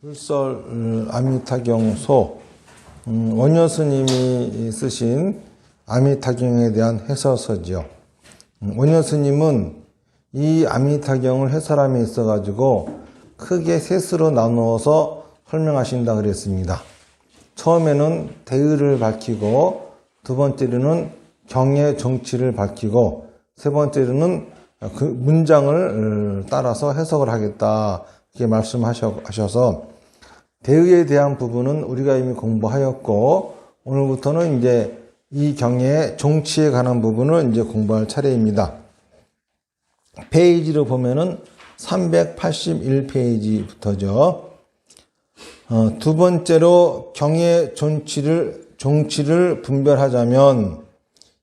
불설 아미타경소 원효스님이 쓰신 아미타경에 대한 해설서죠. 원효스님은 이 아미타경을 해설함에 있어가지고 크게 셋으로 나누어서 설명하신다 그랬습니다. 처음에는 대의를 밝히고, 두 번째로는 경의 정치를 밝히고, 세 번째로는 그 문장을 따라서 해석을 하겠다 이렇게 말씀하셔서 대의에 대한 부분은 우리가 이미 공부하였고, 오늘부터는 이제 이 경의 정치에 관한 부분을 이제 공부할 차례입니다. 페이지로 보면은 381페이지부터죠. 두 번째로 경의 정치를 분별하자면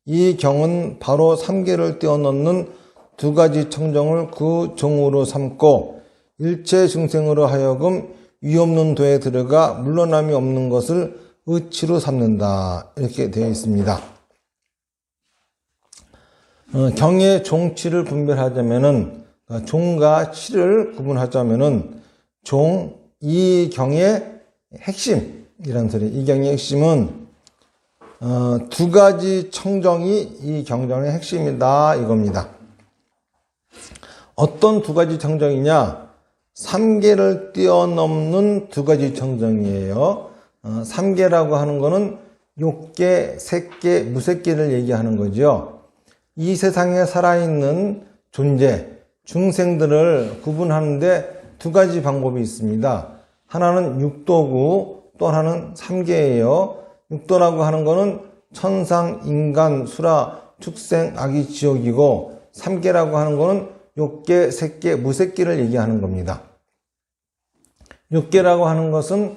이 경은 바로 3계를 뛰어넘는 두 가지 청정을 그 종으로 삼고 일체 중생으로 하여금 위없는 도에 들어가 물러남이 없는 것을 의치로 삼는다. 이렇게 되어 있습니다. 경의 종치를 분별하자면은 종과 치를 구분하자면은 이 경의 핵심이라는 소리. 이 경의 핵심은 두 가지 청정이 이 경전의 핵심이다 이겁니다. 어떤 두 가지 청정이냐? 3계를 뛰어넘는 두 가지 청정이에요. 3계라고 하는 거는 욕계, 색계, 무색계를 얘기하는 거죠. 이 세상에 살아있는 존재, 중생들을 구분하는데 두 가지 방법이 있습니다. 하나는 육도고 또 하나는 3계예요. 육도라고 하는 거는 천상, 인간, 수라, 축생, 악이, 지옥이고 3계라고 하는 거는 욕계, 색계, 무색계를 얘기하는 겁니다. 육계라고 하는 것은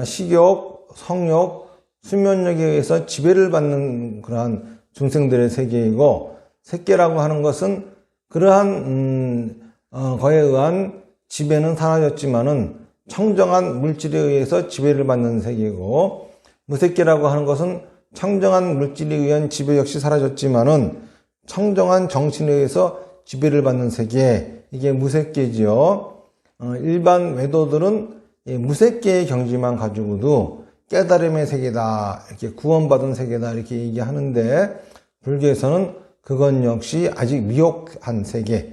식욕, 성욕, 수면력에 의해서 지배를 받는 그러한 중생들의 세계이고, 색계라고 하는 것은 그러한 거에 의한 지배는 사라졌지만은 청정한 물질에 의해서 지배를 받는 세계이고, 무색계라고 하는 것은 청정한 물질에 의한 지배 역시 사라졌지만은 청정한 정신에 의해서 지배를 받는 세계, 이게 무색계지요. 일반 외도들은 무색계의 경지만 가지고도 깨달음의 세계다, 이렇게 구원받은 세계다 이렇게 얘기하는데, 불교에서는 그건 역시 아직 미혹한 세계,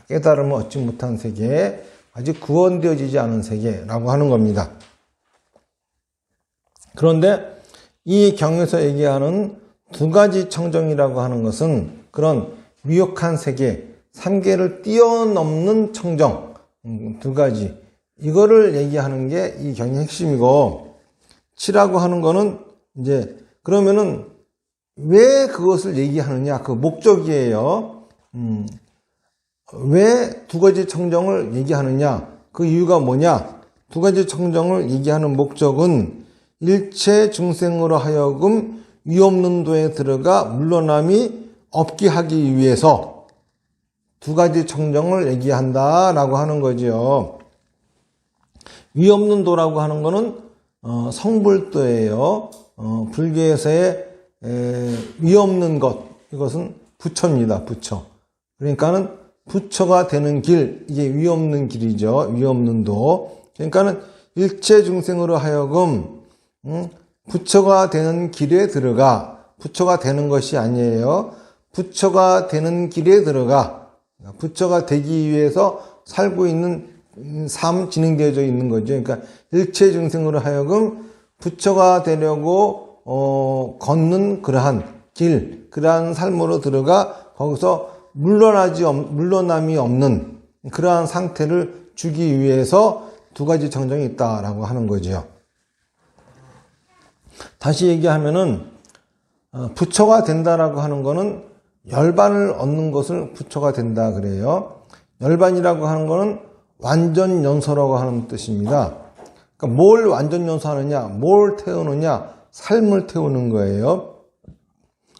깨달음을 얻지 못한 세계, 아직 구원되어지지 않은 세계라고 하는 겁니다. 그런데 이 경에서 얘기하는 두 가지 청정이라고 하는 것은 그런 미혹한 세계, 3계를 뛰어넘는 청정, 두 가지, 이거를 얘기하는 게 이 경의 핵심이고, 치라고 하는 거는 이제 그러면은 왜 그것을 얘기하느냐, 그 목적이에요. 왜 두 가지 청정을 얘기하느냐, 그 이유가 뭐냐? 두 가지 청정을 얘기하는 목적은 일체 중생으로 하여금 위없는 도에 들어가 물러남이 없게 하기 위해서 두 가지 청정을 얘기한다라고 하는 거죠. 위없는 도라고 하는 거는 성불도예요. 불교에서의 위없는 것, 이것은 부처입니다. 부처. 그러니까는 부처가 되는 길, 이게 위없는 길이죠. 위없는 도. 그러니까는 일체 중생으로 하여금 부처가 되는 길에 들어가, 부처가 되는 것이 아니에요. 부처가 되는 길에 들어가, 부처가 되기 위해서 살고 있는 삶 진행되어져 있는 거죠. 그러니까 일체 중생으로 하여금 부처가 되려고 걷는 그러한 길, 그러한 삶으로 들어가 거기서 물러남이 없는 그러한 상태를 주기 위해서 두 가지 청정이 있다라고 하는 거죠. 다시 얘기하면은 부처가 된다라고 하는 거는 열반을 얻는 것을 부처가 된다 그래요. 열반이라고 하는 거는 완전 연소라고 하는 뜻입니다. 그러니까 뭘 완전 연소하느냐, 뭘 태우느냐, 삶을 태우는 거예요.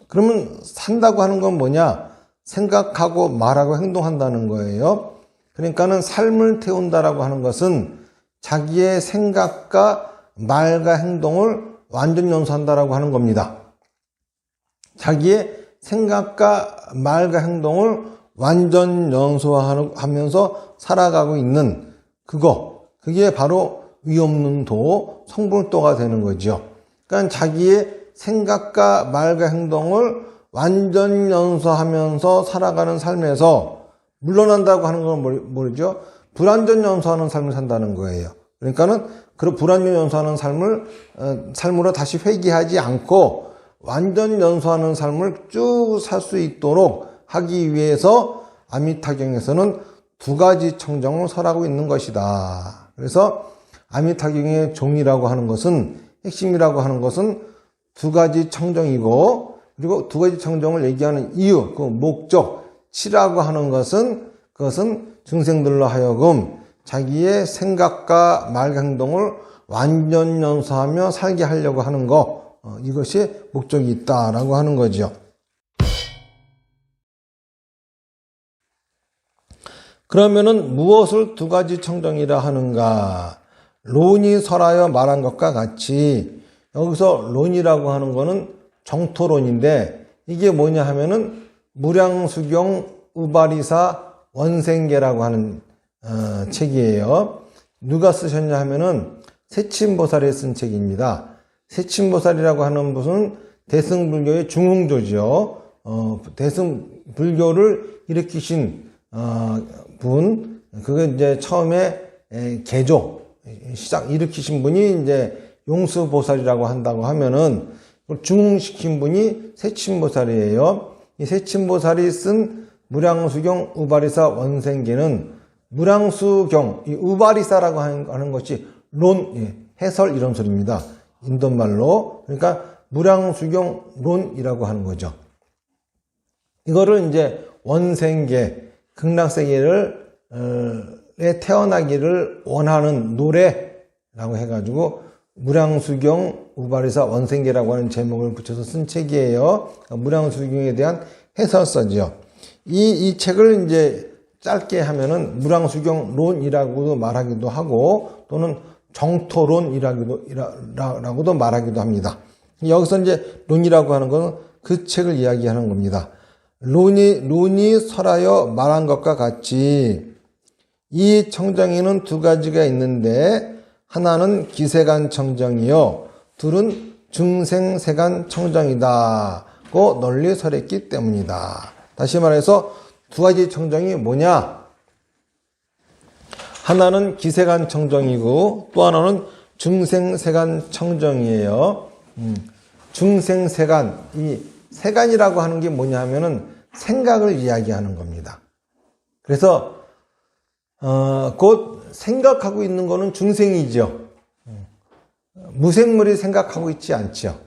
그러면 산다고 하는 건 뭐냐? 생각하고 말하고 행동한다는 거예요. 그러니까는 삶을 태운다라고 하는 것은 자기의 생각과 말과 행동을 완전 연소한다라고 하는 겁니다. 자기의 생각과 말과 행동을 완전 연소하면서 살아가고 있는 그거, 그게 바로 위 없는 도, 성불도가 되는 거죠. 그러니까 자기의 생각과 말과 행동을 완전 연소하면서 살아가는 삶에서 물러난다고 하는 건 뭐죠? 불완전 연소하는 삶을 산다는 거예요. 그러니까는 그 불완전 연소하는 삶으로 다시 회귀하지 않고 완전 연소하는 삶을 쭉 살 수 있도록 하기 위해서 아미타경에서는 두 가지 청정을 설하고 있는 것이다. 그래서 아미타경의 종이라고 하는 것은, 핵심이라고 하는 것은 두 가지 청정이고, 그리고 두 가지 청정을 얘기하는 이유, 그 목적, 치라고 하는 것은, 그것은 중생들로 하여금 자기의 생각과 말과 행동을 완전 연소하며 살게 하려고 하는 것, 이것이 목적이 있다라고 하는 거죠. 그러면은 무엇을 두 가지 청정이라 하는가? 론이 설하여 말한 것과 같이, 여기서 론이라고 하는 거는 정토론인데, 이게 뭐냐 하면은 무량수경 우바리사 원생계라고 하는 책이에요. 누가 쓰셨냐 하면은 세친보살이 쓴 책입니다. 세친보살이라고 하는 분은 대승불교의 중흥조죠. 대승불교를 일으키신 분, 그게 이제 처음에 개조 일으키신 분이 이제 용수보살이라고 한다고 하면은 중흥시킨 분이 세친보살이에요. 이 세친보살이 쓴 무량수경 우바리사 원생계는 무량수경, 이 우바리사라고 하는 것이 론, 해설 이런 소리입니다. 인도말로. 그러니까 무량수경 론이라고 하는 거죠. 이거를 이제 원생계, 극락세계를 태어나기를 원하는 노래라고 해가지고 무량수경 우바리사 원생계라고 하는 제목을 붙여서 쓴 책이에요. 무량수경에 대한 해설서죠. 이 책을 이제 짧게 하면은 무량수경론이라고도 말하기도 하고 또는 정토론이라고도 말하기도 합니다. 여기서 이제 론이라고 하는 것은 그 책을 이야기하는 겁니다. 론이 설하여 말한 것과 같이 이 청정에는 두 가지가 있는데 하나는 기세간 청정이요 둘은 중생세간 청정이다고 널리 설했기 때문이다. 다시 말해서 두 가지 청정이 뭐냐? 하나는 기세간 청정이고 또 하나는 중생세간 청정이에요. 중생세간, 이 세간이라고 하는 게 뭐냐 하면은 생각을 이야기하는 겁니다. 그래서 곧 생각하고 있는 거는 중생이죠. 무생물이 생각하고 있지 않죠.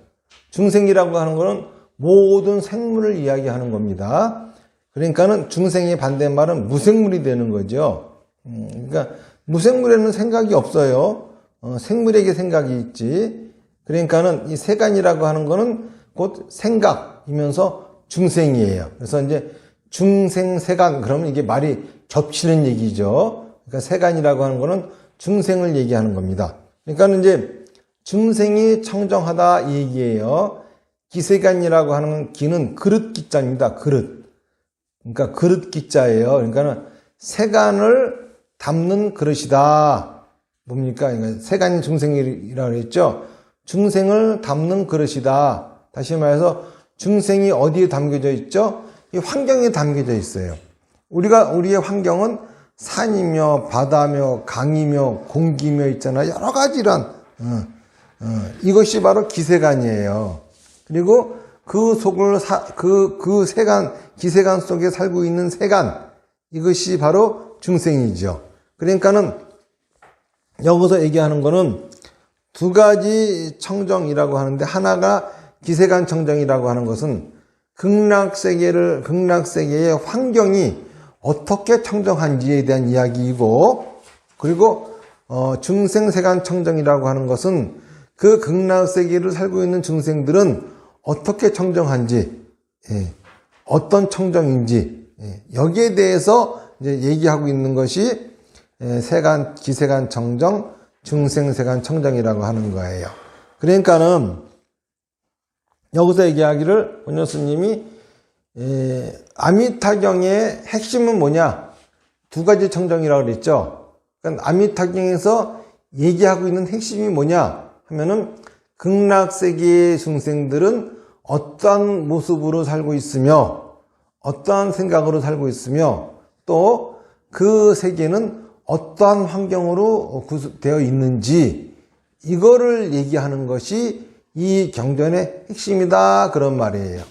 중생이라고 하는 거는 모든 생물을 이야기하는 겁니다. 그러니까는 중생의 반대말은 무생물이 되는 거죠. 그러니까 무생물에는 생각이 없어요. 생물에게 생각이 있지. 그러니까는 이 세간이라고 하는 거는 곧 생각이면서 중생이에요. 그래서 이제 중생세간, 그러면 이게 말이 겹치는 얘기죠. 그러니까 세간이라고 하는 거는 중생을 얘기하는 겁니다. 그러니까 이제 중생이 청정하다 이 얘기예요. 기세간이라고 하는 기는 그릇 기자입니다. 그릇. 그러니까 그릇 기자예요. 그러니까 세간을 담는 그릇이다. 뭡니까? 그러니까 세간이 중생이라고 했죠. 중생을 담는 그릇이다. 다시 말해서 중생이 어디에 담겨져 있죠? 이 환경에 담겨져 있어요. 우리의 환경은 산이며 바다며 강이며 공기며 있잖아요. 여러 가지 이런 이것이 바로 기세간이에요. 그리고 그 속을 그 세간, 기세간 속에 살고 있는 세간, 이것이 바로 중생이죠. 그러니까는 여기서 얘기하는 거는 두 가지 청정이라고 하는데 하나가 기세간 청정이라고 하는 것은 극락세계의 환경이 어떻게 청정한지에 대한 이야기이고, 그리고 중생세간 청정이라고 하는 것은 그 극락세계를 살고 있는 중생들은 어떻게 청정한지, 어떤 청정인지, 여기에 대해서 이제 얘기하고 있는 것이 세간, 기세간 청정, 중생세간 청정이라고 하는 거예요. 그러니까는 여기서 얘기하기를 원효 스님이 아미타경의 핵심은 뭐냐? 두 가지 청정이라고 그랬죠. 그러니까 아미타경에서 얘기하고 있는 핵심이 뭐냐 하면은 극락세계의 중생들은 어떠한 모습으로 살고 있으며 어떠한 생각으로 살고 있으며 또 그 세계는 어떠한 환경으로 구성되어 있는지 이거를 얘기하는 것이 이 경전의 핵심이다 그런 말이에요.